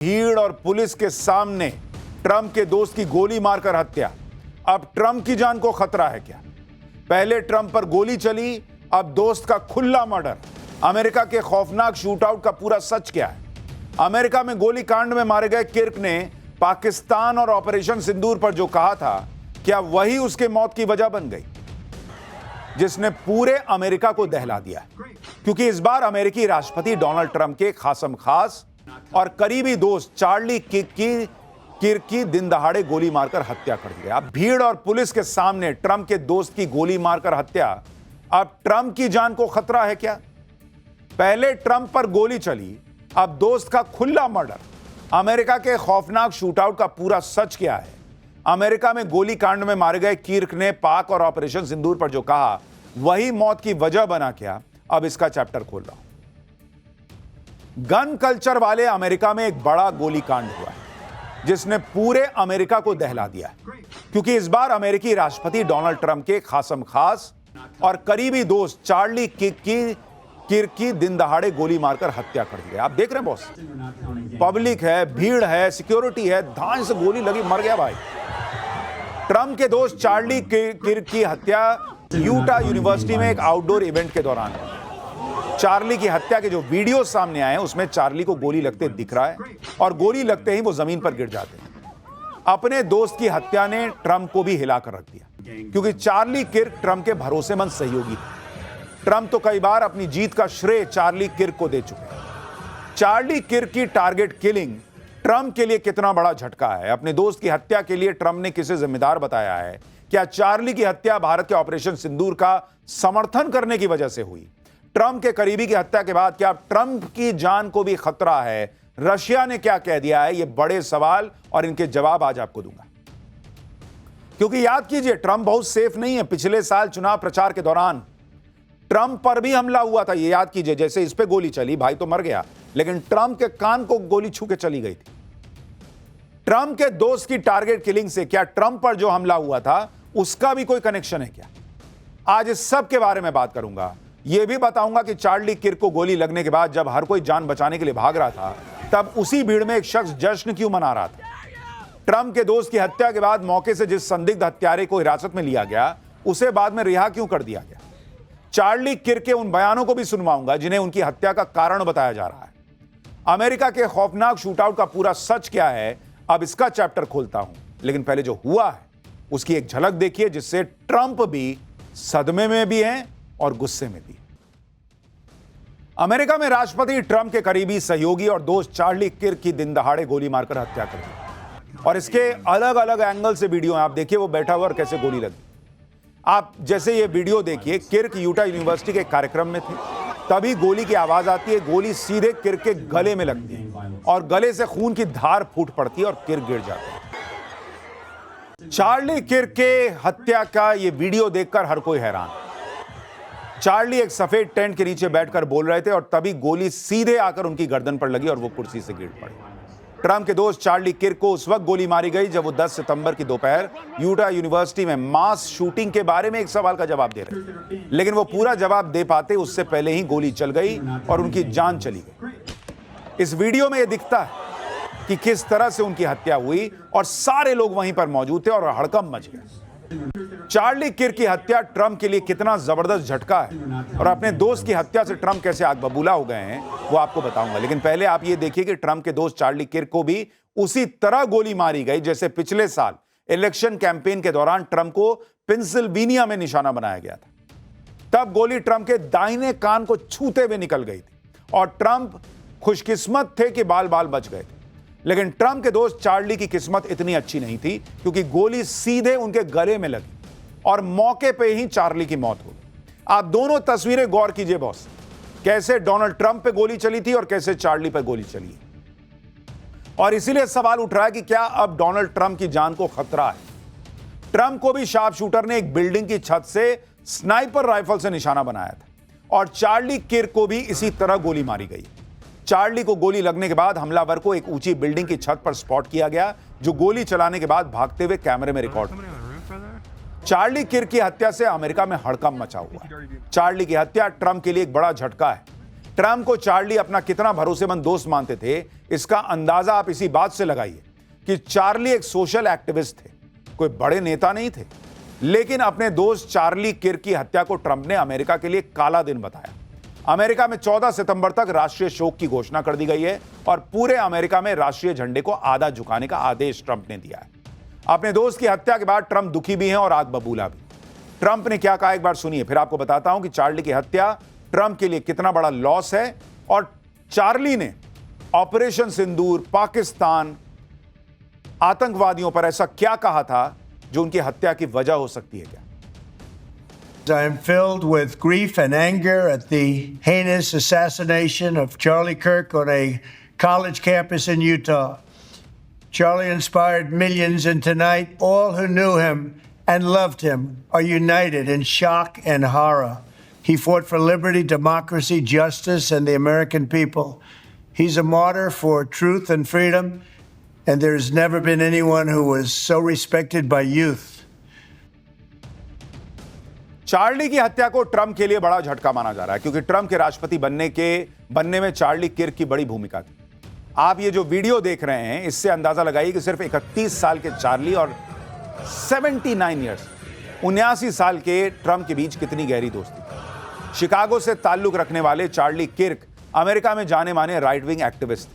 भीड़ और पुलिस के सामने ट्रंप के दोस्त की गोली मारकर हत्या। अब ट्रंप की जान को खतरा है क्या? पहले ट्रंप पर गोली चली, अब दोस्त का खुला मर्डर। अमेरिका के खौफनाक शूटआउट का पूरा सच क्या है? अमेरिका में गोली कांड में मारे गए किर्क ने पाकिस्तान और ऑपरेशन सिंदूर पर जो कहा था, क्या वही उसके मौत की वजह बन गई, जिसने पूरे अमेरिका को दहला दिया? क्योंकि इस बार अमेरिकी राष्ट्रपति डोनाल्ड ट्रंप के खासम खास और करीबी दोस्त चार्ली किर्क की दिन दहाड़े गोली मारकर हत्या कर दी गई। अब भीड़ और पुलिस के सामने ट्रंप के दोस्त की गोली मारकर हत्या। अब ट्रंप की जान को खतरा है क्या? पहले ट्रंप पर गोली चली, अब दोस्त का खुला मर्डर। अमेरिका के खौफनाक शूटआउट का पूरा सच क्या है? अमेरिका में गोली कांड में मारे गए किर्क ने पाक और ऑपरेशन सिंदूर पर जो कहा, वही मौत की वजह बना क्या? अब इसका चैप्टर खोल रहा हूं। गन कल्चर वाले अमेरिका में एक बड़ा गोली कांड हुआ है, जिसने पूरे अमेरिका को दहला दिया। क्योंकि इस बार अमेरिकी राष्ट्रपति डोनाल्ड ट्रंप के खासम खास और करीबी दोस्त चार्ली किर्क की दिन दहाड़े गोली मारकर हत्या कर दी गई। आप देख रहे हैं बॉस, पब्लिक है, भीड़ है, सिक्योरिटी है, धान से गोली लगी, मर गया भाई। ट्रंप के दोस्त चार्ली किर्क की हत्या यूटा यूनिवर्सिटी में एक आउटडोर इवेंट के दौरान। चार्ली की हत्या के जो वीडियो सामने आए हैं, उसमें चार्ली को गोली लगते दिख रहा है और गोली लगते ही वो जमीन पर गिर जाते हैं। अपने दोस्त की हत्या ने ट्रंप को भी हिलाकर रख दिया, क्योंकि चार्ली किर्क ट्रंप के भरोसेमंद सहयोगी थे। ट्रंप तो कई बार अपनी जीत का श्रेय चार्ली किर्क को दे चुके हैं। चार्ली किर्क की टारगेट किलिंग ट्रंप के लिए कितना बड़ा झटका है? अपने दोस्त की हत्या के लिए ट्रंप ने किसे जिम्मेदार बताया है? क्या चार्ली की हत्या भारत के ऑपरेशन सिंदूर का समर्थन करने की वजह से हुई? ट्रंप के करीबी की हत्या के बाद क्या ट्रंप की जान को भी खतरा है? रशिया ने क्या कह दिया है? ये बड़े सवाल और इनके जवाब आज आपको दूंगा। क्योंकि याद कीजिए, ट्रंप बहुत सेफ नहीं है। पिछले साल चुनाव प्रचार के दौरान ट्रंप पर भी हमला हुआ था, ये याद कीजिए। जैसे इस पे गोली चली, भाई तो मर गया, लेकिन ट्रंप के कान को गोली छू के चली गई थी। ट्रंप के दोस्त की टारगेट किलिंग से क्या ट्रंप पर जो हमला हुआ था, उसका भी कोई कनेक्शन है क्या? आज इस सब के बारे में बात करूंगा। यह भी बताऊंगा कि चार्ली किर्क को गोली लगने के बाद जब हर कोई जान बचाने के लिए भाग रहा था, तब उसी भीड़ में एक शख्स जश्न क्यों मना रहा था? ट्रंप के दोस्त की हत्या के बाद मौके से जिस संदिग्ध हत्यारे को हिरासत में लिया गया, उसे बाद में रिहा क्यों कर दिया गया? चार्ली किर्क के उन बयानों को भी सुनवाऊंगा जिन्हें उनकी हत्या का कारण बताया जा रहा है। अमेरिका के खौफनाक शूटआउट का पूरा सच क्या है? अब इसका चैप्टर खोलता हूं, लेकिन पहले जो हुआ है उसकी एक झलक देखिए, जिससे ट्रंप भी सदमे में भी हैं और गुस्से में भी। अमेरिका में राष्ट्रपति ट्रंप के करीबी सहयोगी और दोस्त चार्ली किर्क की दिन दहाड़े गोली मारकर हत्या कर दी, और इसके अलग अलग एंगल से वीडियो हैं। आप देखिए वो बैठा हुआ और कैसे गोली लगी। आप जैसे ये वीडियो देखिए, किर्क यूटा यूनिवर्सिटी के कार्यक्रम में थे, तभी गोली की आवाज आती है। गोली सीधे किर्क के गले में लगती है और गले से खून की धार फूट पड़ती है और किर्क गिर जाता है। चार्ली किर्क के हत्या का ये वीडियो देखकर हर कोई हैरान। चार्ली एक सफेद टेंट के नीचे बैठकर बोल रहे थे और तभी गोली सीधे आकर उनकी गर्दन पर लगी और वो कुर्सी से गिर पड़े। ट्रंप के दोस्त चार्ली किर्क को उस वक्त गोली मारी गई जब वो 10 सितंबर की दोपहर यूटा यूनिवर्सिटी में मास शूटिंग के बारे में एक सवाल का जवाब दे रहे थे, लेकिन वो पूरा जवाब दे पाते उससे पहले ही गोली चल गई और उनकी जान चली गई। इस वीडियो में यह दिखता है कि किस तरह से उनकी हत्या हुई और सारे लोग वहीं पर मौजूद थे और हड़कंप मच गया। चार्ली किर्क की हत्या ट्रंप के लिए कितना जबरदस्त झटका है और अपने दोस्त की हत्या से ट्रंप कैसे आग बबूला हो गए हैं, वो आपको बताऊंगा। लेकिन पहले आप ये देखिए कि ट्रंप के दोस्त चार्ली किर्क को भी उसी तरह गोली मारी गई जैसे पिछले साल इलेक्शन कैंपेन के दौरान ट्रंप को पेंसिल्वेनिया में निशाना बनाया गया था। तब गोली ट्रंप के दाहिने कान को छूते हुए निकल गई थी और ट्रंप खुशकिस्मत थे कि बाल बाल बच गए थे। लेकिन ट्रंप के दोस्त चार्ली की किस्मत इतनी अच्छी नहीं थी, क्योंकि गोली सीधे उनके गले में लगी और मौके पे ही चार्ली की मौत हो गई। आप दोनों तस्वीरें गौर कीजिए बॉस, कैसे डोनाल्ड ट्रंप पे गोली चली थी और कैसे चार्ली पे गोली चली है। और इसीलिए सवाल उठ रहा है कि क्या अब डोनाल्ड ट्रंप की जान को खतरा है? ट्रंप को भी शार्प शूटर ने एक बिल्डिंग की छत से स्नाइपर राइफल से निशाना बनाया था और चार्ली किर्क को भी इसी तरह गोली मारी गई। चार्ली को गोली लगने के बाद हमलावर को एक ऊंची बिल्डिंग की छत पर स्पॉट किया गया, जो गोली चलाने के बाद भागते हुए कैमरे में रिकॉर्ड हुआ। चार्ली किर्क की हत्या से अमेरिका में हड़कंप मचा हुआ है। चार्ली की हत्या ट्रंप के लिए एक बड़ा झटका है, ट्रंप को चार्ली अपना कितना भरोसेमंद दोस्त मानते थे, इसका अंदाजा आप इसी बात से लगाइए कि चार्ली एक सोशल एक्टिविस्ट थे, कोई बड़े नेता नहीं थे, लेकिन अपने दोस्त चार्ली किर्क की हत्या को ट्रंप ने अमेरिका के लिए काला दिन बताया। अमेरिका में 14 सितंबर तक राष्ट्रीय शोक की घोषणा कर दी गई है और पूरे अमेरिका में राष्ट्रीय झंडे को आधा झुकाने का आदेश ट्रंप ने दिया है। अपने दोस्त की हत्या के बाद ट्रंप दुखी भी हैं और आग बबूला भी। ट्रंप ने क्या कहा, एक बार सुनिए, फिर आपको बताता हूं कि चार्ली की हत्या ट्रंप के लिए कितना बड़ा लॉस है और चार्ली ने ऑपरेशन सिंदूर, पाकिस्तान, आतंकवादियों पर ऐसा क्या कहा था जो उनकी हत्या की वजह हो सकती है क्या? I am filled with grief and anger at the heinous assassination of Charlie Kirk on a college campus in Utah. Charlie inspired millions, and tonight all who knew him and loved him are united in shock and horror. He fought for liberty, democracy, justice, and the American people. He's a martyr for truth and freedom, and there's never been anyone who was so respected by youth. Charlie की हत्या को Trump के लिए बड़ा झटका माना जा रहा है क्योंकि ट्रंप के राष्ट्रपति बनने में चार्ली किर्क की बड़ी भूमिका थी। आप ये जो वीडियो देख रहे हैं, इससे अंदाजा लगाइए कि सिर्फ 31 साल के चार्ली और 79 साल के ट्रंप के बीच कितनी गहरी दोस्ती थी। शिकागो से ताल्लुक रखने वाले चार्ली किर्क अमेरिका में जाने माने राइट विंग एक्टिविस्ट थे।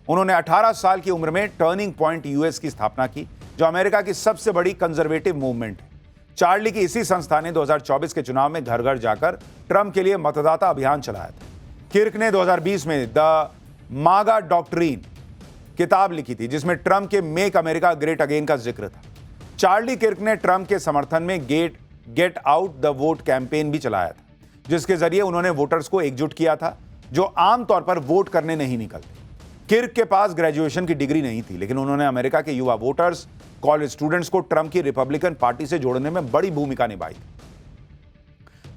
उन्होंने 18 साल की उम्र में टर्निंग पॉइंट यूएस की स्थापना की, जो अमेरिका की सबसे बड़ी कंजर्वेटिव मूवमेंट है। चार्ली की इसी संस्था ने 2024 के चुनाव में घर घर जाकर ट्रंप के लिए मतदाता अभियान चलाया था। किर्क ने 2020 में द मागा डॉक्ट्रिन किताब लिखी थी, जिसमें ट्रंप के मेक अमेरिका ग्रेट अगेन का जिक्र था। चार्ली किर्क ने ट्रंप के समर्थन में get out the vote campaign भी चलाया था, जिसके जरिए उन्होंने वोटर्स को एकजुट किया था जो आमतौर पर वोट करने नहीं निकलते। किर्क के पास ग्रेजुएशन की डिग्री नहीं थी, लेकिन उन्होंने अमेरिका के युवा वोटर्स, कॉलेज स्टूडेंट्स को ट्रंप की रिपब्लिकन पार्टी से जोड़ने में बड़ी भूमिका निभाई।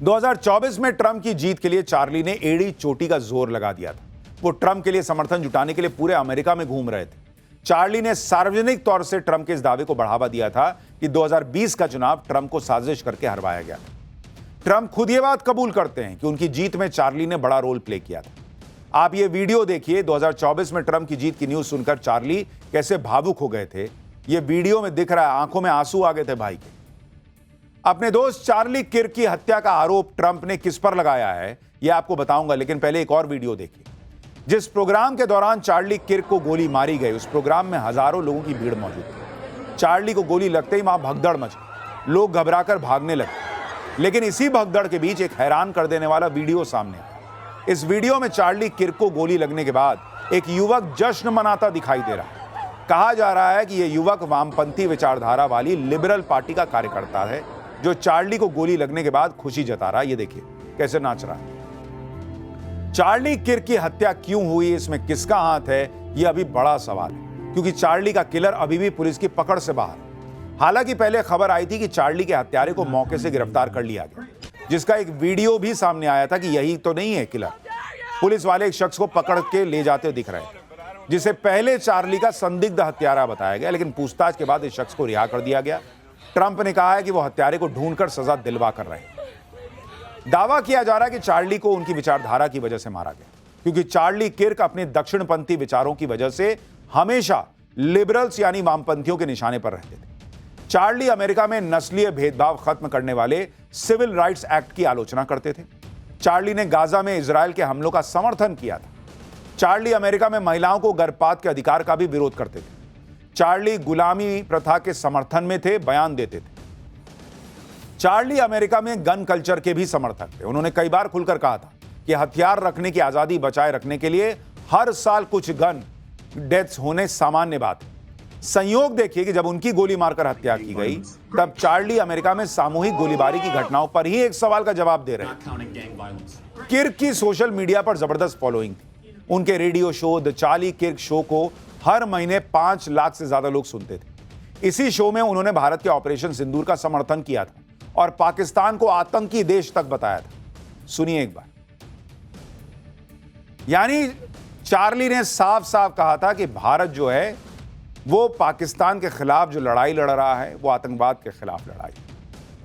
2024 में ट्रंप की जीत के लिए चार्ली ने एड़ी चोटी का जोर लगा दिया था। वो ट्रंप के लिए समर्थन जुटाने के लिए पूरे अमेरिका में घूम रहे थे। चार्ली ने सार्वजनिक तौर से ट्रंप के इस दावे को बढ़ावा दिया था कि 2020 का चुनाव ट्रंप को साजिश करके हरवाया गया था। ट्रंप खुद ये बात कबूल करते हैं कि उनकी जीत में चार्ली ने बड़ा रोल प्ले किया था। आप ये वीडियो देखिए, 2024 में ट्रंप की जीत की न्यूज सुनकर चार्ली कैसे भावुक हो गए थे। ये वीडियो में दिख रहा है, आंखों में आंसू आ गए थे भाई के। अपने दोस्त चार्ली किर्क की हत्या का आरोप ट्रंप ने किस पर लगाया है, यह आपको बताऊंगा, लेकिन पहले एक और वीडियो देखिए। जिस प्रोग्राम के दौरान चार्ली किर्क को गोली मारी गई, उस प्रोग्राम में हजारों लोगों की भीड़ मौजूद थी। चार्ली को गोली लगते ही वहां भगदड़ मच गई, लोग घबराकर भागने लगे। लेकिन इसी भगदड़ के बीच एक हैरान कर देने वाला वीडियो सामने आया। इस वीडियो में चार्ली किर्क को गोली लगने के बाद एक युवक जश्न मनाता दिखाई दे रहा है। कहा जा रहा है कि यह युवक वामपंथी विचारधारा वाली लिबरल पार्टी का कार्यकर्ता है, जो चार्ली को गोली लगने के बाद खुशी जता रहा है। ये देखिए कैसे नाच रहा है। चार्ली किर्क की हत्या क्यों हुई, इसमें किसका हाथ है, यह अभी बड़ा सवाल है, क्योंकि चार्ली का किलर अभी भी पुलिस की पकड़ से बाहर। हालांकि पहले खबर आई थी कि चार्ली के हत्यारे को मौके से गिरफ्तार कर लिया गया, जिसका एक वीडियो भी सामने आया था कि यही तो नहीं है किलर। पुलिस वाले एक शख्स को पकड़ के ले जाते दिख रहे हैं, जिसे पहले चार्ली का संदिग्ध हत्यारा बताया गया, लेकिन पूछताछ के बाद इस शख्स को रिहा कर दिया गया। ट्रंप ने कहा है कि वो हत्यारे को ढूंढकर सजा दिलवा कर रहे हैं। दावा किया जा रहा है कि चार्ली को उनकी विचारधारा की वजह से मारा गया, क्योंकि चार्ली किर्क अपने दक्षिणपंथी विचारों की वजह से हमेशा लिबरल्स यानी वामपंथियों के निशाने पर रहते थे। चार्ली अमेरिका में नस्लीय भेदभाव खत्म करने वाले सिविल राइट्स एक्ट की आलोचना करते थे। चार्ली ने गाजा में इजरायल के हमलों का समर्थन किया था। चार्ली अमेरिका में महिलाओं को गर्भपात के अधिकार का भी विरोध करते थे। चार्ली गुलामी प्रथा के समर्थन में थे, बयान देते थे। चार्ली अमेरिका में गन कल्चर के भी समर्थक थे। उन्होंने कई बार खुलकर कहा था कि हथियार रखने की आजादी बचाए रखने के लिए हर साल कुछ गन डेथ्स होने सामान्य बात है। संयोग देखिए कि जब उनकी गोली मारकर हत्या की गई, तब चार्ली अमेरिका में सामूहिक गोलीबारी की घटनाओं पर ही एक सवाल का जवाब दे रहे थे। किर्क की सोशल मीडिया पर जबरदस्त फॉलोइंग थी। उनके radio show the Charlie Kirk show को हर महीने 5 लाख से ज्यादा लोग सुनते थे। इसी शो में उन्होंने भारत के ऑपरेशन सिंदूर का समर्थन किया था और पाकिस्तान को आतंकी देश तक बताया था। सुनिए एक बार। यानी चार्ली ने साफ साफ कहा था कि भारत जो है वो पाकिस्तान के खिलाफ जो लड़ाई लड़ रहा है, वो आतंकवाद के खिलाफ लड़ाई।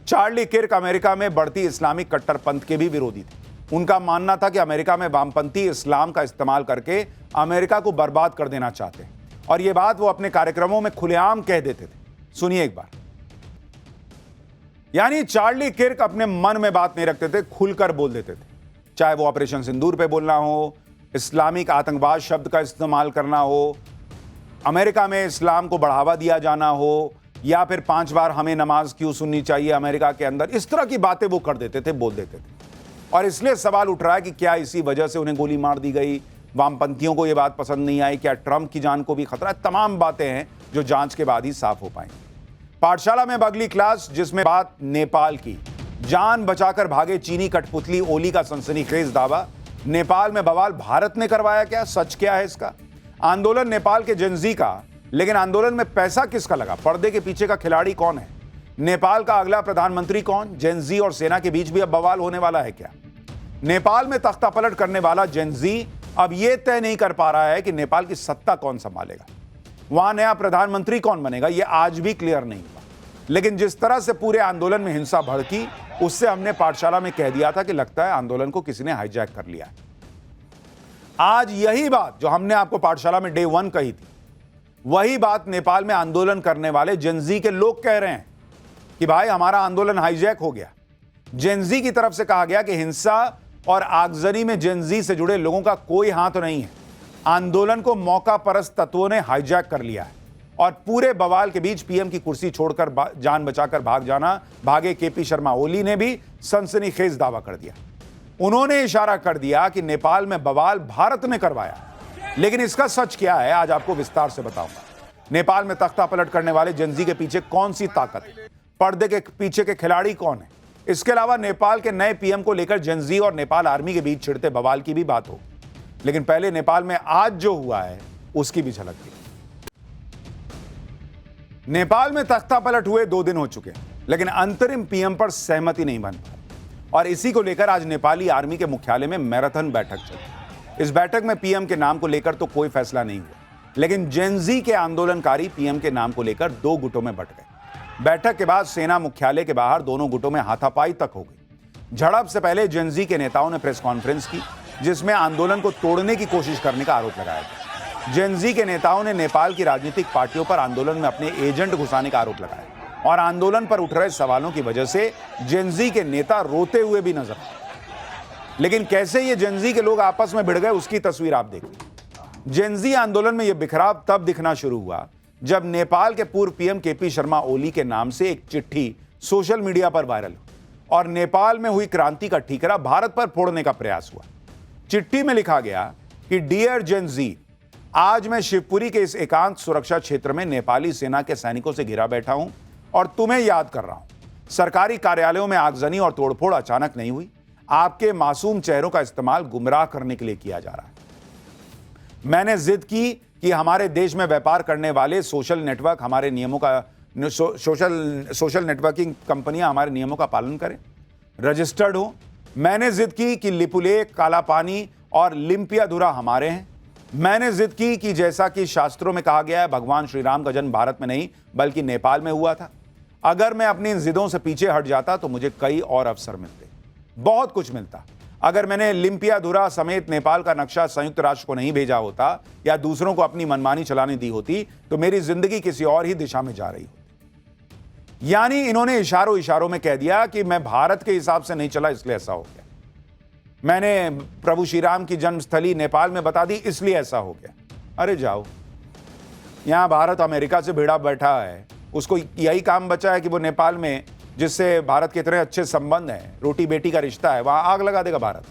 चार्ली किर्क अमेरिका में बढ़ती इस्लामिक कट्टरपंथ के भी विरोधी थे। उनका मानना था कि अमेरिका में वामपंथी इस्लाम का इस्तेमाल करके अमेरिका को बर्बाद कर देना चाहते हैं, और यह बात वो अपने कार्यक्रमों में खुलेआम कह देते थे। सुनिए एक बार। यानी चार्ली किर्क अपने मन में बात नहीं रखते थे, खुलकर बोल देते थे, चाहे वो ऑपरेशन सिंदूर पे बोलना हो, इस्लामिक आतंकवाद शब्द का इस्तेमाल करना हो, अमेरिका में इस्लाम को बढ़ावा दिया जाना हो, या फिर 5 बार हमें नमाज क्यों सुननी चाहिए अमेरिका के अंदर। इस तरह की बातें वो कर देते थे, बोल देते थे। और इसलिए सवाल उठ रहा है कि क्या इसी वजह से उन्हें गोली मार दी गई, वामपंथियों को यह बात पसंद नहीं आई, क्या ट्रंप की जान को भी खतरा है। तमाम बातें हैं जो जांच के बाद ही साफ हो पाएंगी। पाठशाला में अगली क्लास, जिसमें बात नेपाल की। जान बचाकर भागे चीनी कठपुतली ओली का सनसनीखेज दावा। नेपाल में बवाल भारत ने करवाया क्या, सच क्या है इसका? आंदोलन नेपाल के जेनजी का, लेकिन आंदोलन में पैसा किसका लगा? पर्दे के पीछे का खिलाड़ी कौन है? नेपाल का अगला प्रधानमंत्री कौन? जेनजी और सेना के बीच भी अब बवाल होने वाला है क्या? नेपाल में तख्ता पलट करने वाला जेनजी अब यह तय नहीं कर पा रहा है कि नेपाल की सत्ता कौन संभालेगा, वहां नया प्रधानमंत्री कौन बनेगा, यह आज भी क्लियर नहीं हुआ। लेकिन जिस तरह से पूरे आंदोलन में हिंसा भड़की, उससे हमने पाठशाला में कह दिया था कि लगता है आंदोलन को किसी ने हाईजैक कर लिया है। आज यही बात जो हमने आपको पाठशाला में डे 1 कही थी, वही बात नेपाल में आंदोलन करने वाले जेनजी के लोग कह रहे हैं कि भाई हमारा आंदोलन हाईजैक हो गया। जेनजी की तरफ से कहा गया कि हिंसा और आगजनी में जेनजी से जुड़े लोगों का कोई हाथ नहीं है, आंदोलन को मौका परस्त तत्वों ने हाईजैक कर लिया है। और पूरे बवाल के बीच पीएम की कुर्सी छोड़कर जान बचाकर भागे केपी शर्मा ओली ने भी सनसनीखेज दावा कर दिया। उन्होंने इशारा कर दिया कि नेपाल में बवाल भारत ने करवाया। लेकिन इसका सच क्या है, आज आपको विस्तार से बताऊंगा। नेपाल में तख्ता पलट करने वाले जेनजी के पीछे कौन सी ताकत है, पर्दे के पीछे के खिलाड़ी कौन है। इसके अलावा नेपाल के नए पीएम को लेकर जेनजी और नेपाल आर्मी के बीच छिड़ते बवाल की भी बात हो। लेकिन पहले नेपाल में आज जो हुआ है उसकी भी झलक दी। नेपाल में तख्ता पलट हुए 2 दिन हो चुके हैं, लेकिन अंतरिम पीएम पर सहमति नहीं बन पाई, और इसी को लेकर आज नेपाली आर्मी के मुख्यालय में मैराथन बैठक चली। इस बैठक में पीएम के नाम को लेकर तो कोई फैसला नहीं हुआ, लेकिन जेनजी के आंदोलनकारी पीएम के नाम को लेकर 2 गुटों में बंट गए। बैठक के बाद सेना मुख्यालय के बाहर दोनों गुटों में हाथापाई तक हो गई। झड़प से पहले जेनजी के नेताओं ने प्रेस कॉन्फ्रेंस की, जिसमें आंदोलन को तोड़ने की कोशिश करने का आरोप लगाया गया। जेनजी के नेताओं ने नेपाल की राजनीतिक पार्टियों पर आंदोलन में अपने एजेंट घुसाने का आरोप लगाया, और आंदोलन पर उठ रहे सवालों की वजह से जेनजी के नेता रोते हुए भी नजर आए। लेकिन कैसे ये जेनजी के लोग आपस में भिड़ गए, उसकी तस्वीर आप देखिए। जेनजी आंदोलन में यह बिखराव तब दिखना शुरू हुआ जब नेपाल के पूर्व पीएम केपी शर्मा ओली के नाम से एक चिट्ठी सोशल मीडिया पर वायरल हुई, और नेपाल में हुई क्रांति का ठीकरा भारत पर फोड़ने का प्रयास हुआ। चिट्ठी में लिखा गया कि डियर जेनजी, आज मैं शिवपुरी के इस एकांत सुरक्षा क्षेत्र में नेपाली सेना के सैनिकों से घिरा बैठा हूं और तुम्हें याद कर रहा हूं। सरकारी कार्यालयों में आगजनी और तोड़फोड़ अचानक नहीं हुई, आपके मासूम चेहरों का इस्तेमाल गुमराह करने के लिए किया जा रहा है। मैंने जिद की कि हमारे देश में व्यापार करने वाले सोशल नेटवर्क हमारे नियमों का सोशल नेटवर्किंग कंपनियां हमारे नियमों का पालन करें, रजिस्टर्ड हो। मैंने जिद की कि लिपुलेख, काला पानी और लिम्पियाधुरा हमारे हैं। मैंने जिद की कि जैसा कि शास्त्रों में कहा गया है, भगवान श्री राम का जन्म भारत में नहीं बल्कि नेपाल में हुआ था। अगर मैं अपनी इन जिदों से पीछे हट जाता तो मुझे कई और अवसर मिलते, बहुत कुछ मिलता। अगर मैंने लिम्पियाधुरा समेत नेपाल का नक्शा संयुक्त राष्ट्र को नहीं भेजा होता या दूसरों को अपनी मनमानी चलाने दी होती, तो मेरी जिंदगी किसी और ही दिशा में जा रही होती। यानी इन्होंने इशारों में कह दिया कि मैं भारत के हिसाब से नहीं चला, इसलिए ऐसा हो गया। मैंने प्रभु श्री राम की जन्मस्थली नेपाल में बता दी, इसलिए ऐसा हो गया। अरे जाओ, यहां भारत अमेरिका से भिड़ा बैठा है, उसको यही काम बचा है कि वो नेपाल में, जिससे भारत के इतने अच्छे संबंध हैं, रोटी बेटी का रिश्ता है, वहां आग लगा देगा भारत।